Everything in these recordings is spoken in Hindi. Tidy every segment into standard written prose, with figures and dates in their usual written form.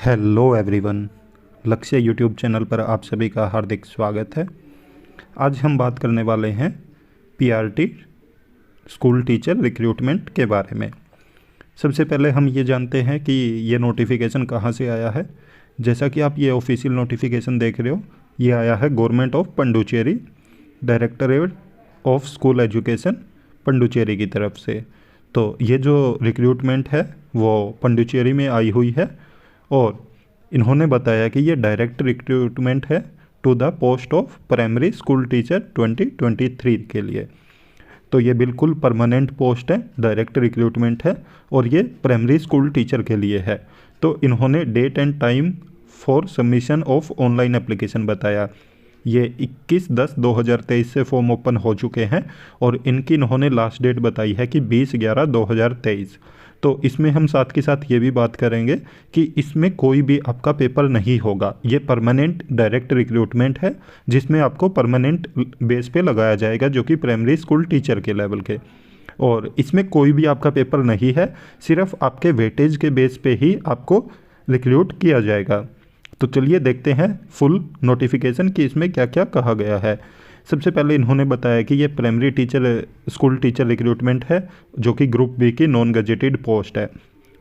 हेलो एवरीवन, लक्ष्य यूट्यूब चैनल पर आप सभी का हार्दिक स्वागत है। आज हम बात करने वाले हैं पीआरटी स्कूल टीचर रिक्रूटमेंट के बारे में। सबसे पहले हम ये जानते हैं कि ये नोटिफिकेशन कहाँ से आया है। जैसा कि आप ये ऑफिशियल नोटिफिकेशन देख रहे हो, ये आया है government of Puducherry, directorate of school education Puducherry की तरफ से। तो ये जो रिक्रूटमेंट है वो पंडुचेरी में आई हुई है और इन्होंने बताया कि ये डायरेक्ट रिक्रूटमेंट है to the post of primary school teacher 2023 के लिए। तो ये बिल्कुल परमानेंट पोस्ट है, डायरेक्ट रिक्रूटमेंट है और ये प्राइमरी स्कूल टीचर के लिए है। तो इन्होंने date and time for submission of online application बताया। ये 21/10/2023 से फॉर्म ओपन हो चुके हैं और इनकी इन्होंने लास्ट डेट बताई है कि 20/11/2023। तो इसमें हम साथ के साथ ये भी बात करेंगे कि इसमें कोई भी आपका पेपर नहीं होगा। ये परमानेंट डायरेक्ट रिक्रूटमेंट है जिसमें आपको परमानेंट बेस पे लगाया जाएगा, जो कि प्राइमरी स्कूल टीचर के लेवल के। और इसमें कोई भी आपका पेपर नहीं है, सिर्फ आपके वेटेज के बेस पे ही आपको रिक्रूट किया जाएगा। तो चलिए देखते हैं फुल नोटिफिकेशन कि इसमें क्या क्या कहा गया है। सबसे पहले इन्होंने बताया कि ये primary teacher school teacher recruitment है, जो कि ग्रुप बी की नॉन गजेटेड पोस्ट है।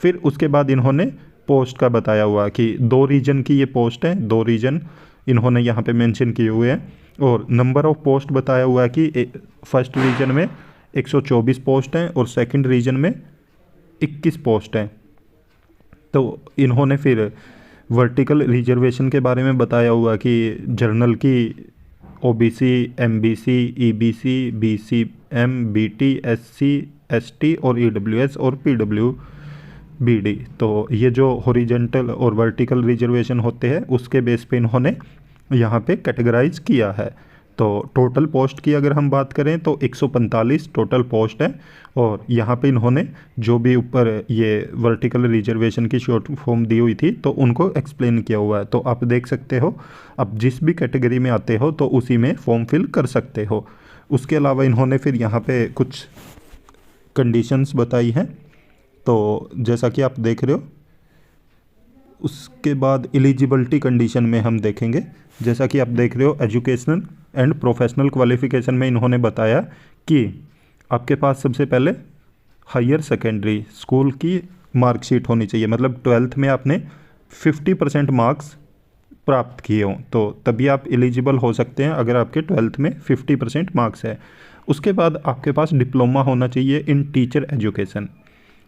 फिर उसके बाद इन्होंने पोस्ट का बताया हुआ कि 2 रीजन की ये पोस्ट है, 2 रीजन इन्होंने यहाँ पे मेंशन किए हुए हैं। और नंबर ऑफ पोस्ट बताया हुआ है कि फर्स्ट रीजन में 124 पोस्ट हैं और सेकंड रीजन में 21 पोस्ट हैं। तो इन्होंने फिर वर्टिकल रिजर्वेशन के बारे में बताया हुआ कि जर्नल की OBC, MBC, EBC, BCM, BT, SC, ST और ईडब्ल्यूएस और पीडब्ल्यूबीडी। तो ये जो हॉरिजॉन्टल और वर्टिकल रिजर्वेशन होते हैं उसके बेस पे इन्होंने यहाँ पे कैटेगराइज किया है। तो टोटल पोस्ट की अगर हम बात करें तो 145 टोटल पोस्ट है। और यहाँ पे इन्होंने जो भी ऊपर ये वर्टिकल रिजर्वेशन की शॉर्ट फॉर्म दी हुई थी तो उनको एक्सप्लेन किया हुआ है। तो आप देख सकते हो, आप जिस भी कैटेगरी में आते हो तो उसी में फॉर्म फिल कर सकते हो। उसके अलावा इन्होंने फिर यहाँ पे कुछ कंडीशंस बताई हैं। तो जैसा कि आप देख रहे हो, उसके बाद एलिजिबिलिटी कंडीशन में हम देखेंगे। जैसा कि आप देख रहे हो, एजुकेशनल एंड प्रोफेशनल क्वालिफिकेशन में इन्होंने बताया कि आपके पास सबसे पहले हायर सेकेंडरी स्कूल की मार्कशीट होनी चाहिए, मतलब 12th में आपने 50% मार्क्स प्राप्त किए हों तो तभी आप एलिजिबल हो सकते हैं, अगर आपके 12th में 50% मार्क्स है। उसके बाद आपके पास डिप्लोमा होना चाहिए इन टीचर एजुकेशन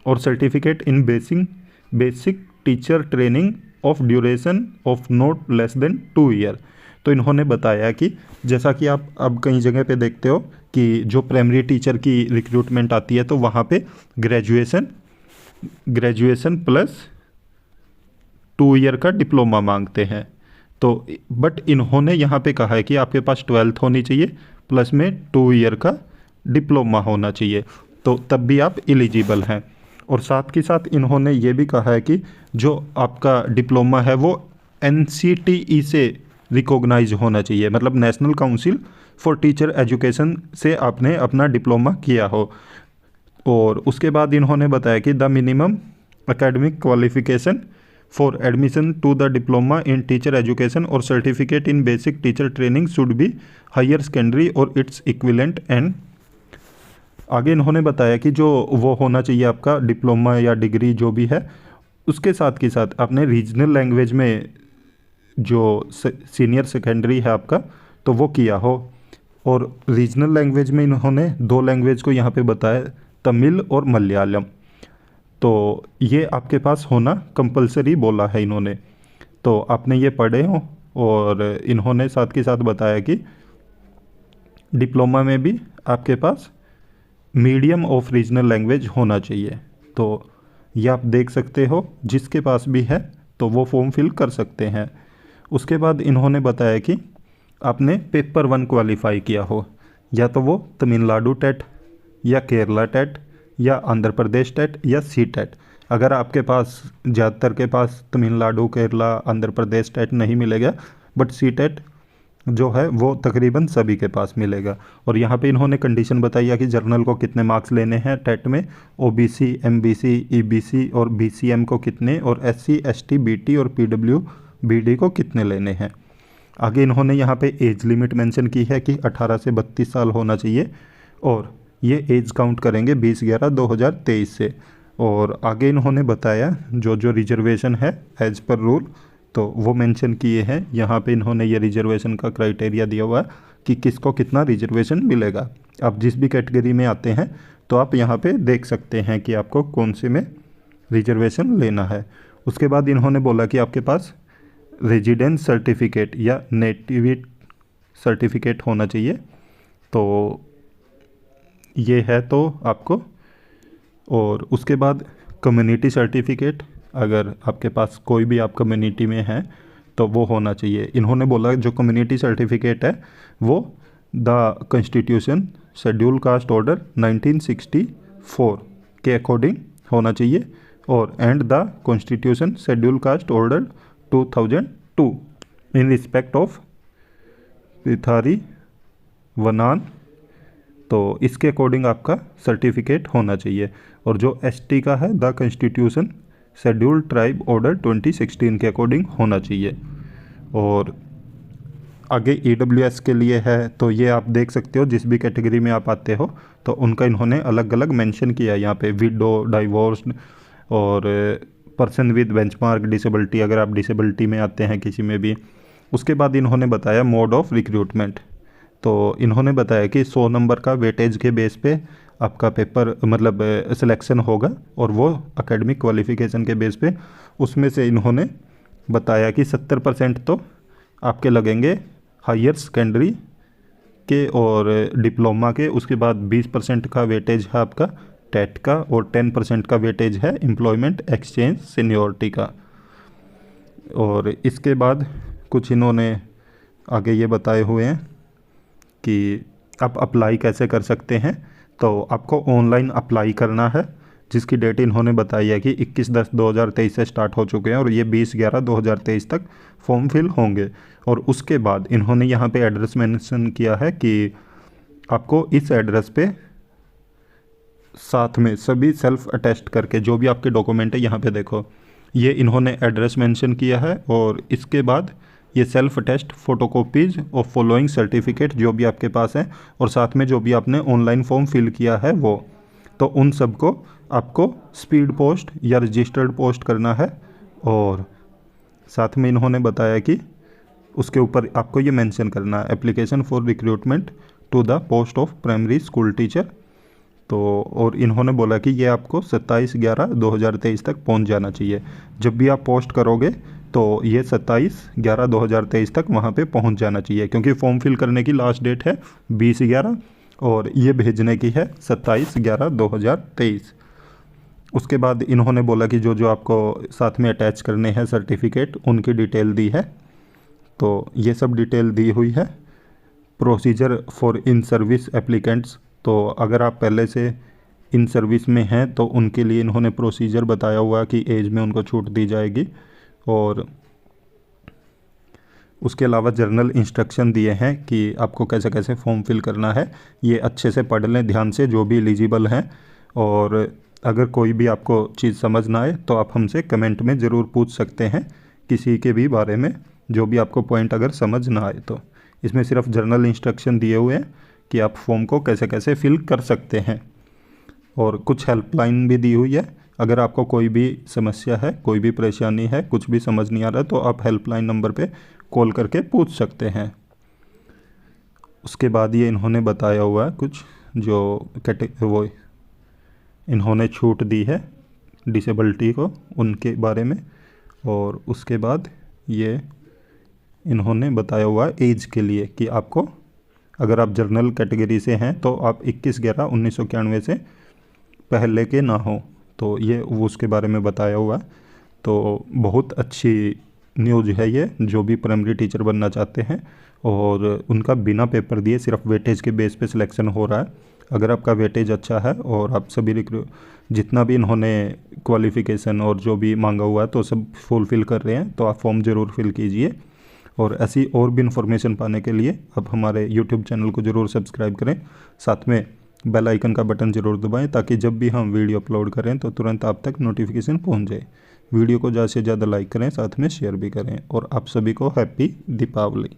और certificate in basic teacher training of duration of not less than 2 year. तो इन्होंने बताया कि जैसा कि आप अब कई जगह पे देखते हो कि जो प्राइमरी टीचर की रिक्रूटमेंट आती है तो वहाँ पे ग्रेजुएशन प्लस 2 ईयर का डिप्लोमा मांगते हैं। तो बट इन्होंने यहाँ पे कहा है कि आपके पास 12th होनी चाहिए प्लस में 2 ईयर का डिप्लोमा होना चाहिए, तो तब भी आप एलिजिबल हैं। और साथ के साथ इन्होंने ये भी कहा है कि जो आपका डिप्लोमा है वो NCTE से रिकॉग्नाइज होना चाहिए, मतलब national council for teacher education से आपने अपना डिप्लोमा किया हो। और उसके बाद इन्होंने बताया कि the minimum academic qualification for admission to the diploma in teacher education और certificate in basic teacher training should be higher secondary और इट्स इक्विवेलेंट। एंड आगे इन्होंने बताया कि जो वो होना चाहिए आपका डिप्लोमा या डिग्री जो भी है, उसके साथ के साथ आपने रीजनल लैंग्वेज में जो सीनियर सेकेंडरी है आपका तो वो किया हो। और रीजनल लैंग्वेज में इन्होंने 2 लैंग्वेज को यहाँ पे बताया, तमिल और मलयालम। तो ये आपके पास होना कंपलसरी बोला है इन्होंने, तो आपने ये पढ़े हो। और इन्होंने साथ के साथ बताया कि डिप्लोमा में भी आपके पास मीडियम ऑफ रीजनल लैंग्वेज होना चाहिए। तो ये आप देख सकते हो, जिसके पास भी है तो वो फॉर्म फिल कर सकते हैं। उसके बाद इन्होंने बताया कि आपने पेपर 1 क्वालिफाई किया हो, या तो वो तमिलनाडु टेट या केरला टेट या आंध्र प्रदेश टेट या सी टेट। अगर आपके पास ज़्यादातर के पास तमिलनाडु, केरला, आंध्र प्रदेश टेट नहीं मिलेगा, बट सी टेट जो है वो तकरीबन सभी के पास मिलेगा। और यहाँ पे इन्होंने कंडीशन बताई है कि जर्नल को कितने मार्क्स लेने हैं टेट में, ओबीसी, एमबीसी, ईबीसी और बीसीएम को कितने, और एससी, एसटी, बीटी और पीडब्ल्यूबीडी को कितने लेने हैं। आगे इन्होंने यहाँ पे एज लिमिट मेंशन की है कि 18 से 32 साल होना चाहिए, और ये एज काउंट करेंगे 20/11/2023 से। और आगे इन्होंने बताया जो जो रिजर्वेशन है एज पर रूल, तो वो मेंशन किए हैं। यहाँ पे इन्होंने ये रिजर्वेशन का क्राइटेरिया दिया हुआ है कि किसको कितना रिजर्वेशन मिलेगा। आप जिस भी कैटेगरी में आते हैं तो आप यहाँ पे देख सकते हैं कि आपको कौन से में रिजर्वेशन लेना है। उसके बाद इन्होंने बोला कि आपके पास रेजिडेंस सर्टिफिकेट या नेटिविटी सर्टिफिकेट होना चाहिए, तो ये है तो आपको। और उसके बाद कम्युनिटी सर्टिफिकेट, अगर आपके पास कोई भी आप कम्युनिटी में है तो वो होना चाहिए। इन्होंने बोला जो कम्युनिटी सर्टिफिकेट है वो the constitution schedule caste order 1964 के अकॉर्डिंग होना चाहिए, और and the constitution schedule caste order 2002 in respect of पिथारी वनान, तो इसके अकॉर्डिंग आपका सर्टिफिकेट होना चाहिए। और जो एसटी का है the constitution schedule tribe order 2016 के अकॉर्डिंग होना चाहिए। और आगे ईडब्ल्यूएस के लिए है, तो ये आप देख सकते हो जिस भी कैटेगरी में आप आते हो तो उनका इन्होंने अलग अलग मेंशन किया है यहाँ पे, विडो, डाइवोर्स्ड और पर्सन विद बेंचमार्क डिसेबिलिटी, अगर आप डिसेबिलिटी में आते हैं किसी में भी। उसके बाद इन्होंने बताया मोड ऑफ रिक्रूटमेंट, तो इन्होंने बताया कि 100 नंबर का वेटेज के बेस पे आपका पेपर मतलब सिलेक्शन होगा, और वो एकेडमिक क्वालिफिकेशन के बेस पे। उसमें से इन्होंने बताया कि 70% तो आपके लगेंगे हायर सेकेंडरी के और डिप्लोमा के। उसके बाद 20% का वेटेज है आपका टेट का, और 10% का वेटेज है एम्प्लॉयमेंट एक्सचेंज सीनियरिटी का। और इसके बाद कुछ इन्होंने आगे ये बताए हुए हैं कि आप अप्लाई कैसे कर सकते हैं। तो आपको ऑनलाइन अप्लाई करना है, जिसकी डेट इन्होंने बताई है कि 21/10/2023 से स्टार्ट हो चुके हैं, और ये 20/11/2023 तक फॉर्म फिल होंगे। और उसके बाद इन्होंने यहाँ पे एड्रेस मेंशन किया है कि आपको इस एड्रेस पे साथ में सभी सेल्फ अटेस्ट करके जो भी आपके डॉक्यूमेंट है, यहाँ पे देखो ये इन्होंने एड्रेस मेंशन किया है। और इसके बाद ये सेल्फ अटेस्ट फोटोकॉपीज और फॉलोइंग सर्टिफिकेट जो भी आपके पास है, और साथ में जो भी आपने ऑनलाइन फॉर्म फिल किया है वो, तो उन सब को आपको स्पीड पोस्ट या रजिस्टर्ड पोस्ट करना है। और साथ में इन्होंने बताया कि उसके ऊपर आपको ये मेंशन करना है application for recruitment to the post of primary school teacher. तो और इन्होंने बोला कि ये आपको 27/11/2023 तक पहुंच जाना चाहिए। जब भी आप पोस्ट करोगे तो ये 27/11/2023 तक वहाँ पे पहुँच जाना चाहिए, क्योंकि फॉर्म फिल करने की लास्ट डेट है 20/11 और ये भेजने की है 27/11/2023। उसके बाद इन्होंने बोला कि जो जो आपको साथ में अटैच करने हैं सर्टिफिकेट, उनकी डिटेल दी है। तो ये सब डिटेल दी हुई है। Procedure for in service applicants, तो अगर आप पहले से इन सर्विस में हैं तो उनके लिए इन्होंने प्रोसीजर बताया हुआ कि एज में उनको छूट दी जाएगी। और उसके अलावा जर्नल इंस्ट्रक्शन दिए हैं कि आपको कैसे कैसे फॉर्म फिल करना है। ये अच्छे से पढ़ लें ध्यान से, जो भी एलिजिबल हैं। और अगर कोई भी आपको चीज़ समझ ना आए तो आप हमसे कमेंट में ज़रूर पूछ सकते हैं किसी के भी बारे में, जो भी आपको पॉइंट अगर समझ ना आए तो। इसमें सिर्फ जर्नल इंस्ट्रक्शन दिए हुए हैं कि आप फॉर्म को कैसे कैसे फिल कर सकते हैं। और कुछ हेल्पलाइन भी दी हुई है, अगर आपको कोई भी समस्या है, कोई भी परेशानी है, कुछ भी समझ नहीं आ रहा तो आप हेल्पलाइन नंबर पे कॉल करके पूछ सकते हैं। उसके बाद ये इन्होंने बताया हुआ है कुछ जो वो इन्होंने छूट दी है डिसेबिलिटी को, उनके बारे में। और उसके बाद ये इन्होंने बताया हुआ है एज के लिए कि आपको अगर आप जनरल कैटेगरी से हैं तो आप 21/11/1991 से पहले के ना हो, तो ये वो उसके बारे में बताया हुआ है। तो बहुत अच्छी न्यूज़ है ये, जो भी प्राइमरी टीचर बनना चाहते हैं और उनका बिना पेपर दिए सिर्फ वेटेज के बेस पे सिलेक्शन हो रहा है। अगर आपका वेटेज अच्छा है और आप सभी जितना भी इन्होंने क्वालिफ़िकेशन और जो भी मांगा हुआ है तो सब फुलफ़िल कर रहे हैं, तो आप फॉर्म ज़रूर फिल कीजिए। और ऐसी और भी इन्फॉर्मेशन पाने के लिए आप हमारे यूट्यूब चैनल को ज़रूर सब्सक्राइब करें, साथ में बेल आइकन का बटन ज़रूर दबाएं ताकि जब भी हम वीडियो अपलोड करें तो तुरंत आप तक नोटिफिकेशन पहुंच जाए। वीडियो को ज़्यादा से ज़्यादा लाइक करें, साथ में शेयर भी करें, और आप सभी को हैप्पी दीपावली।